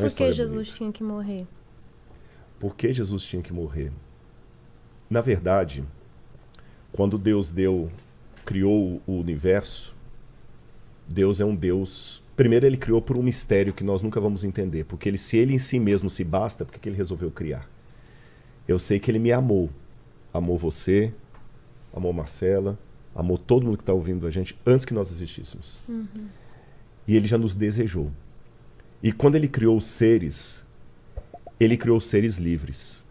Por que Jesus bonita. tinha que morrer? Por que Jesus tinha que morrer? Na verdade, quando Deus criou o universo, Deus é um Deus. Primeiro, ele criou por um mistério que nós nunca vamos entender. Porque se ele em si mesmo se basta, por que ele resolveu criar? Eu sei que ele me amou. Amou você, amou Marcela, amou todo mundo que está ouvindo a gente antes que nós existíssemos. E ele já nos desejou. E quando ele criou seres livres.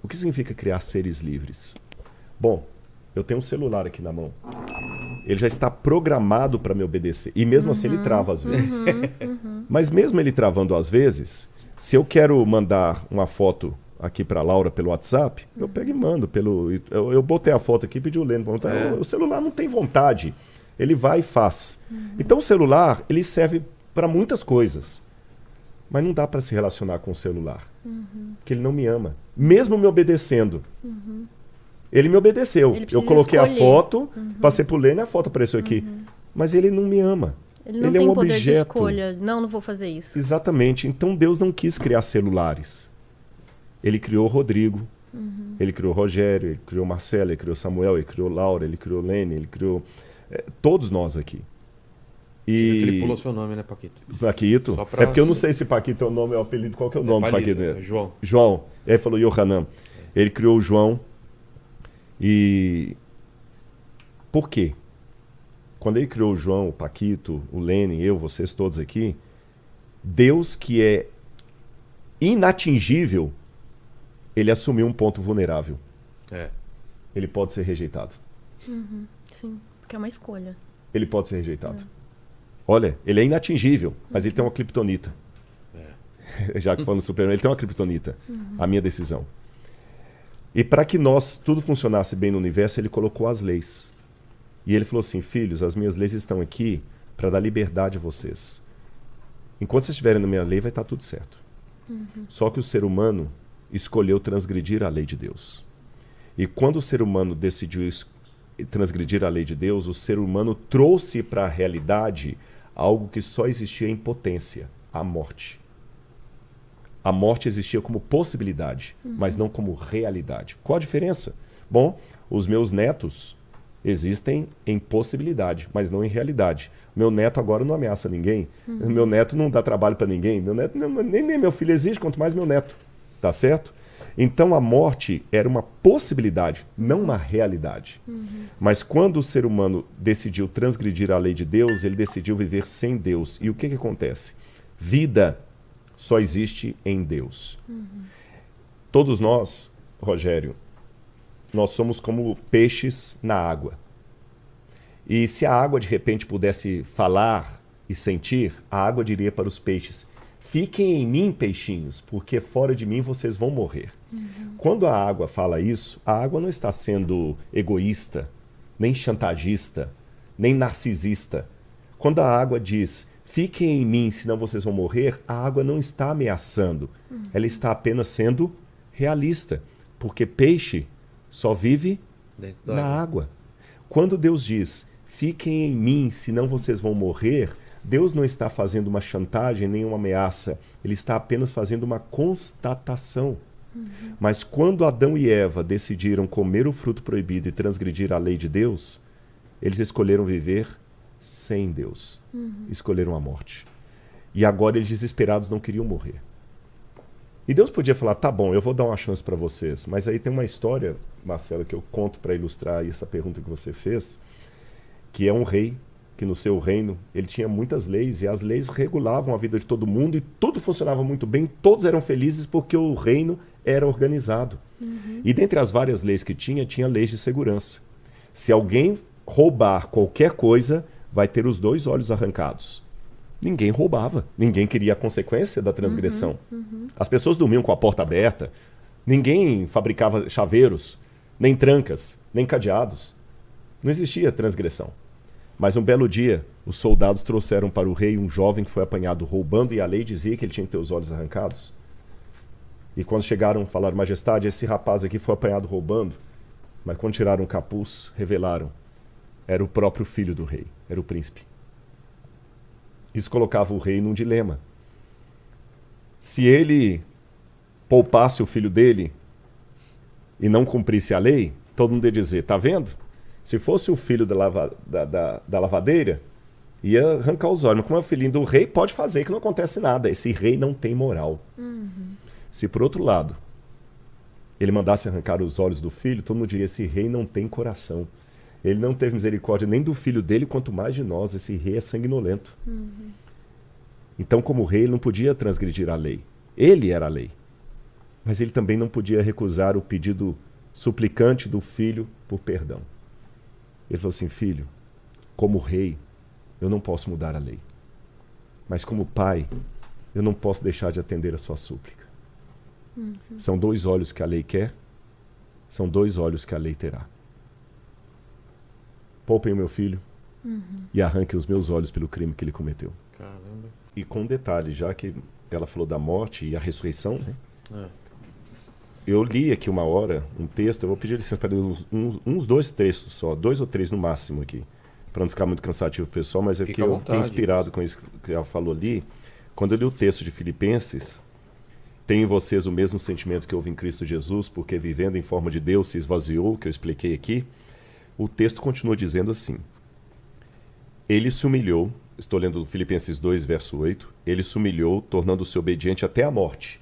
O que significa criar seres livres? Bom, eu tenho um celular aqui na mão. Ele já está programado para me obedecer. E mesmo assim ele trava às vezes. Mas mesmo ele travando às vezes, se eu quero mandar uma foto aqui para Laura pelo WhatsApp, eu pego e mando. Eu botei a foto aqui e pedi o Lênin. O celular não tem vontade. Ele vai e faz. Então o celular, ele serve para muitas coisas. Mas não dá para se relacionar com o celular. Porque ele não me ama. Mesmo me obedecendo. Ele me obedeceu. Ele Eu precisa coloquei escolher. a foto, passei pro Lênin, a foto apareceu aqui. Mas ele não me ama. Ele não Ele é tem um poder de objeto. escolha. Não, não vou fazer isso. Exatamente. Então Deus não quis criar celulares. Ele criou o Rodrigo, ele criou o Rogério, ele criou o Marcelo, ele criou o Samuel, ele criou Laura, ele criou o Lênin, ele criou todos nós aqui. Ele pulou seu nome, né, Paquito? Paquito? Só pra- É porque eu não sei se Paquito é o nome ou o apelido. Qual que é o nome, Palito, Paquito? é João. João. Ele falou Yohanan. Ele criou o João. E por quê? Quando ele criou o João, o Paquito, o Lênin, eu, vocês todos aqui, Deus que é inatingível, ele assumiu um ponto vulnerável. É. Ele pode ser rejeitado. Sim, porque é uma escolha. Ele pode ser rejeitado. Olha, ele é inatingível, mas ele tem uma criptonita. Já que falando Superman, ele tem uma criptonita. A minha decisão. E para que tudo funcionasse bem no universo, ele colocou as leis. E ele falou assim, filhos, as minhas leis estão aqui para dar liberdade a vocês. Enquanto vocês estiverem na minha lei, vai estar tudo certo. Só que o ser humano escolheu transgredir a lei de Deus. E quando o ser humano decidiu transgredir a lei de Deus, o ser humano trouxe para a realidade algo que só existia em potência, a morte. A morte existia como possibilidade, mas não como realidade. Qual a diferença? Bom, os meus netos existem em possibilidade, mas não em realidade. Meu neto agora não ameaça ninguém. Meu neto não dá trabalho para ninguém. Meu neto, nem meu filho existe, quanto mais meu neto. Tá certo? Então a morte era uma possibilidade, não uma realidade. Mas quando o ser humano decidiu transgredir a lei de Deus, ele decidiu viver sem Deus. E o que acontece? Vida só existe em Deus. Todos nós, Rogério, nós somos como peixes na água. E se a água de repente pudesse falar e sentir, a água diria para os peixes: fiquem em mim, peixinhos, porque fora de mim vocês vão morrer. Quando a água fala isso, a água não está sendo egoísta, nem chantagista, nem narcisista. Quando a água diz: fiquem em mim, senão vocês vão morrer, a água não está ameaçando. Ela está apenas sendo realista, porque peixe só vive Dentro da na água. Quando Deus diz: fiquem em mim, senão vocês vão morrer, Deus não está fazendo uma chantagem nem uma ameaça. Ele está apenas fazendo uma constatação. Mas quando Adão e Eva decidiram comer o fruto proibido e transgredir a lei de Deus, eles escolheram viver sem Deus. Escolheram a morte. E agora eles, desesperados, não queriam morrer. E Deus podia falar: tá bom, eu vou dar uma chance para vocês. Mas aí tem uma história, Marcelo, que eu conto para ilustrar essa pergunta que você fez, que é um rei que no seu reino ele tinha muitas leis, e as leis regulavam a vida de todo mundo, e tudo funcionava muito bem, todos eram felizes porque o reino era organizado. E dentre as várias leis que tinha leis de segurança. Se alguém roubar qualquer coisa, vai ter os 2 olhos arrancados. Ninguém roubava, ninguém queria a consequência da transgressão. As pessoas dormiam com a porta aberta, ninguém fabricava chaveiros, nem trancas, nem cadeados. Não existia transgressão. Mas um belo dia, os soldados trouxeram para o rei um jovem que foi apanhado roubando, e a lei dizia que ele tinha que ter os olhos arrancados. E quando chegaram, falaram: majestade, esse rapaz aqui foi apanhado roubando. Mas quando tiraram o capuz, revelaram: era o próprio filho do rei, era o príncipe. Isso colocava o rei num dilema. Se ele poupasse o filho dele e não cumprisse a lei, todo mundo ia dizer, tá vendo? Se fosse o filho da lavadeira, ia arrancar os olhos. Mas como é o filhinho do rei, pode fazer que não acontece nada. Esse rei não tem moral. Se por outro lado, ele mandasse arrancar os olhos do filho, todo mundo diria, esse rei não tem coração. Ele não teve misericórdia nem do filho dele, quanto mais de nós. Esse rei é sanguinolento. Então, como rei, ele não podia transgredir a lei. Ele era a lei. Mas ele também não podia recusar o pedido suplicante do filho por perdão. Ele falou assim, filho, como rei, eu não posso mudar a lei. Mas como pai, eu não posso deixar de atender a sua súplica. São 2 olhos que a lei quer, são 2 olhos que a lei terá. Poupem o meu filho e arranquem os meus olhos pelo crime que ele cometeu. Caramba. E com um detalhe, já que ela falou da morte e a ressurreição, né? Eu li aqui uma hora um texto, eu vou pedir licença para uns 2 textos só, 2 ou 3 no máximo aqui, para não ficar muito cansativo pro pessoal, mas é porque eu fiquei inspirado com isso que ela falou ali. Quando eu li o texto de Filipenses, tem em vocês o mesmo sentimento que houve em Cristo Jesus, porque vivendo em forma de Deus se esvaziou, que eu expliquei aqui. O texto continua dizendo assim, ele se humilhou, estou lendo Filipenses 2, verso 8, ele se humilhou, tornando-se obediente até a morte.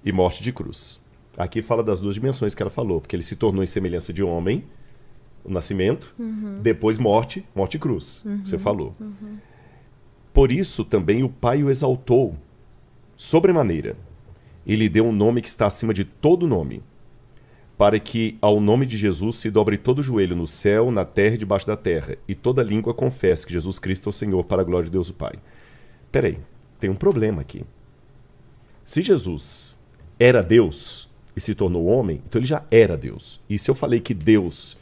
E morte de cruz. Aqui fala das 2 dimensões que ela falou, porque ele se tornou em semelhança de homem, o nascimento, depois morte e cruz, que você falou. Por isso também o Pai o exaltou sobremaneira, e lhe deu um nome que está acima de todo nome, para que ao nome de Jesus se dobre todo joelho no céu, na terra e debaixo da terra, e toda língua confesse que Jesus Cristo é o Senhor, para a glória de Deus o Pai. Peraí, tem um problema aqui. Se Jesus era Deus e se tornou homem, então ele já era Deus. E se eu falei que Deus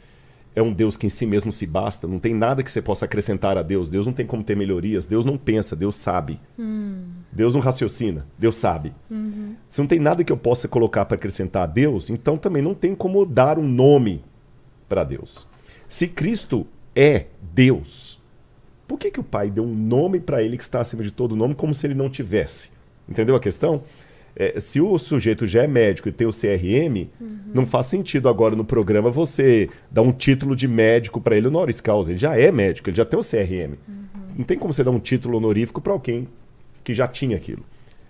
é um Deus que em si mesmo se basta, não tem nada que você possa acrescentar a Deus, Deus não tem como ter melhorias, Deus não pensa, Deus sabe. Deus não raciocina, Deus sabe. Se não tem nada que eu possa colocar para acrescentar a Deus, então também não tem como dar um nome para Deus. Se Cristo é Deus, por que o Pai deu um nome para ele que está acima de todo nome, como se ele não tivesse? Entendeu a questão? Se o sujeito já é médico e tem o CRM, não faz sentido agora no programa você dar um título de médico para ele honoris causa. Ele já é médico, ele já tem o CRM. Não tem como você dar um título honorífico para alguém que já tinha aquilo.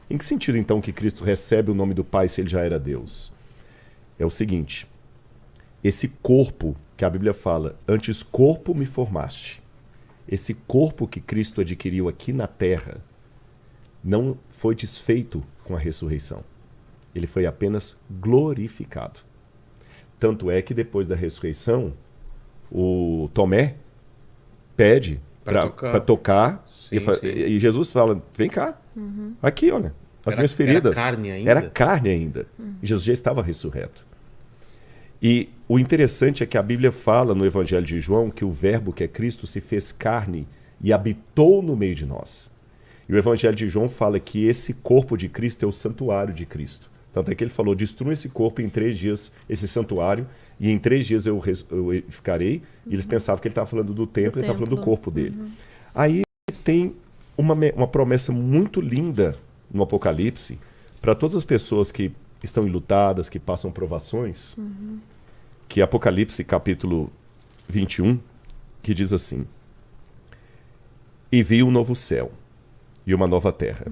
Em que sentido, então, que Cristo recebe o nome do Pai se ele já era Deus? É o seguinte, esse corpo que a Bíblia fala, antes corpo me formaste. Esse corpo que Cristo adquiriu aqui na terra não foi desfeito com a ressurreição. Ele foi apenas glorificado. Tanto é que depois da ressurreição, o Tomé pede para tocar sim, e Jesus fala, vem cá, aqui olha, as minhas feridas. Era carne ainda. E Jesus já estava ressurreto. E o interessante é que a Bíblia fala no Evangelho de João que o verbo que é Cristo se fez carne e habitou no meio de nós. E o Evangelho de João fala que esse corpo de Cristo é o santuário de Cristo. Tanto é que ele falou, destrua esse corpo em 3 dias, esse santuário, e em 3 dias eu edificarei. E eles pensavam que ele estava falando do templo, ele estava falando do corpo dele. Aí tem uma promessa muito linda no Apocalipse, para todas as pessoas que estão enlutadas, que passam provações, que é Apocalipse capítulo 21, que diz assim, e vi um novo céu e uma nova terra.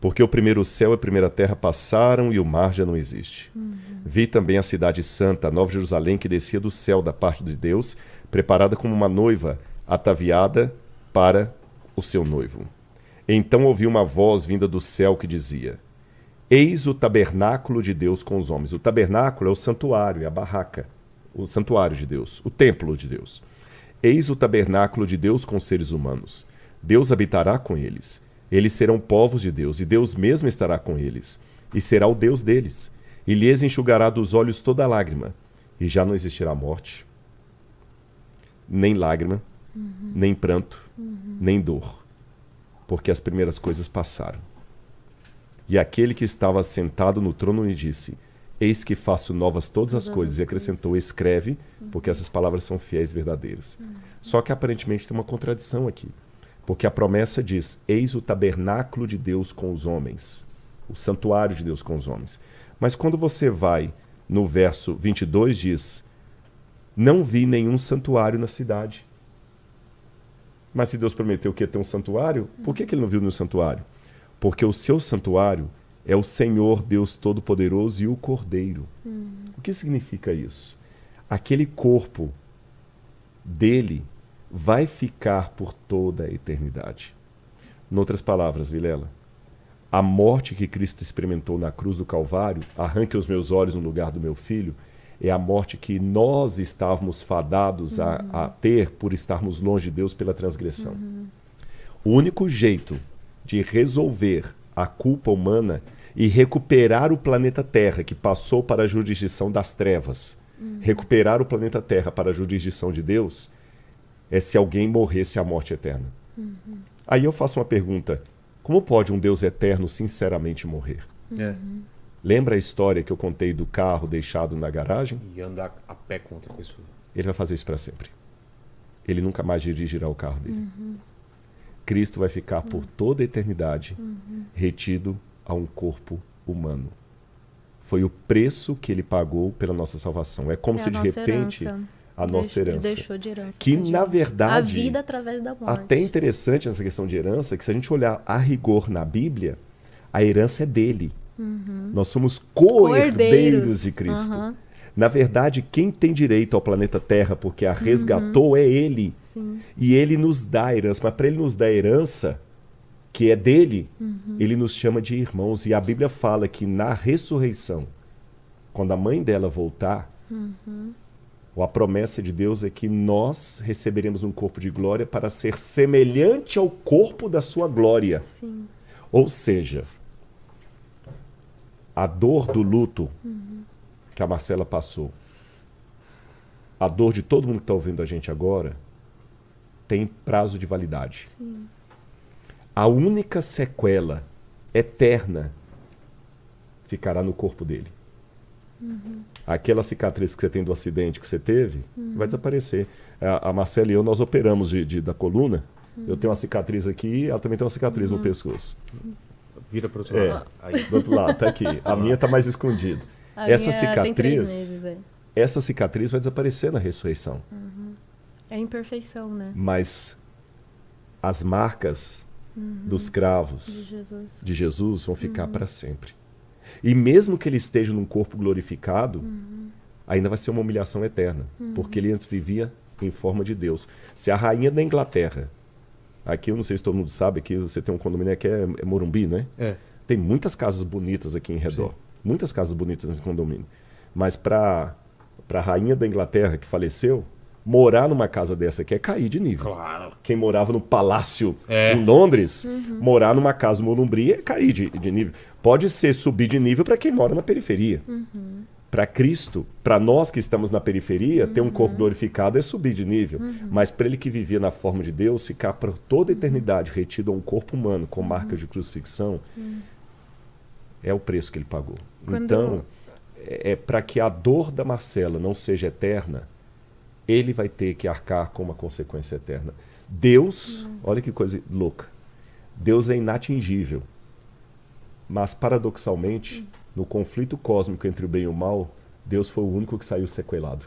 Porque o primeiro céu e a primeira terra passaram e o mar já não existe. Vi também a cidade santa, a Nova Jerusalém, que descia do céu da parte de Deus, preparada como uma noiva, ataviada para o seu noivo. Então ouvi uma voz vinda do céu que dizia, eis o tabernáculo de Deus com os homens. O tabernáculo é o santuário, é a barraca, o santuário de Deus, o templo de Deus. Eis o tabernáculo de Deus com os seres humanos. Deus habitará com eles. Eles serão povos de Deus, e Deus mesmo estará com eles, e será o Deus deles, e lhes enxugará dos olhos toda lágrima, e já não existirá morte, nem lágrima, nem pranto, nem dor, porque as primeiras coisas passaram. E aquele que estava sentado no trono lhe disse, eis que faço novas todas as coisas, e acrescentou, escreve, porque essas palavras são fiéis e verdadeiras. Só que aparentemente tem uma contradição aqui. Porque a promessa diz, eis o tabernáculo de Deus com os homens. o santuário de Deus com os homens. Mas quando você vai no verso 22, diz: não vi nenhum santuário na cidade. Mas se Deus prometeu que ia ter um santuário, por que ele não viu no santuário? Porque o seu santuário é o Senhor Deus Todo-Poderoso e o Cordeiro. O que significa isso? Aquele corpo dele vai ficar por toda a eternidade. Em outras palavras, Vilela, a morte que Cristo experimentou na cruz do Calvário, arranque os meus olhos no lugar do meu filho, é a morte que nós estávamos fadados a ter por estarmos longe de Deus pela transgressão. O único jeito de resolver a culpa humana e recuperar o planeta Terra, que passou para a jurisdição das trevas, recuperar o planeta Terra para a jurisdição de Deus, é se alguém morresse a morte eterna. Aí eu faço uma pergunta: como pode um Deus eterno sinceramente morrer? Lembra a história que eu contei do carro deixado na garagem? E andar a pé contra a pessoa. Ele vai fazer isso para sempre. Ele nunca mais dirigirá o carro dele. Cristo vai ficar por toda a eternidade retido a um corpo humano. Foi o preço que ele pagou pela nossa salvação. É como se de repente a nossa herança. Ele deixou de herança. Que na verdade. A vida através da morte. Até interessante nessa questão de herança, que se a gente olhar a rigor na Bíblia, a herança é dele. Nós somos co-herdeiros de Cristo. Na verdade, quem tem direito ao planeta Terra, porque a resgatou, é ele. Sim. E ele nos dá a herança. Mas para ele nos dar a herança, que é dele, ele nos chama de irmãos. E a Bíblia fala que na ressurreição, quando a mãe dela voltar, a promessa de Deus é que nós receberemos um corpo de glória para ser semelhante ao corpo da sua glória. Sim. Ou seja, a dor do luto que a Marcela passou, a dor de todo mundo que está ouvindo a gente agora, tem prazo de validade. Sim. A única sequela eterna ficará no corpo dele. Aquela cicatriz que você tem do acidente que você teve, vai desaparecer. A Marcela e eu, nós operamos da coluna. Eu tenho uma cicatriz aqui, ela também tem uma cicatriz no pescoço. Vira para o outro lado. Aí. Do outro lado, tá aqui. A minha tá mais escondida. Essa cicatriz, tem 3 meses, essa cicatriz vai desaparecer na ressurreição. É imperfeição, né? Mas as marcas dos cravos de Jesus vão ficar para sempre. E mesmo que ele esteja num corpo glorificado, ainda vai ser uma humilhação eterna, porque ele antes vivia em forma de Deus. Se a rainha da Inglaterra, aqui eu não sei se todo mundo sabe, aqui você tem um condomínio que é Morumbi, né? Tem muitas casas bonitas aqui em redor. Sim. Muitas casas bonitas nesse condomínio. Mas para a rainha da Inglaterra que faleceu, morar numa casa dessa aqui é cair de nível. Claro. Quem morava no palácio em Londres, morar numa casa no Morumbi é cair de nível. Pode ser subir de nível para quem mora na periferia. Para Cristo, para nós que estamos na periferia, ter um corpo glorificado é subir de nível. Mas para ele que vivia na forma de Deus, ficar por toda a eternidade retido a um corpo humano com marcas de crucifixão, é o preço que ele pagou. Então, para que a dor da Marcela não seja eterna, ele vai ter que arcar com uma consequência eterna. Deus, olha que coisa louca, Deus é inatingível, mas paradoxalmente, no conflito cósmico entre o bem e o mal, Deus foi o único que saiu sequelado.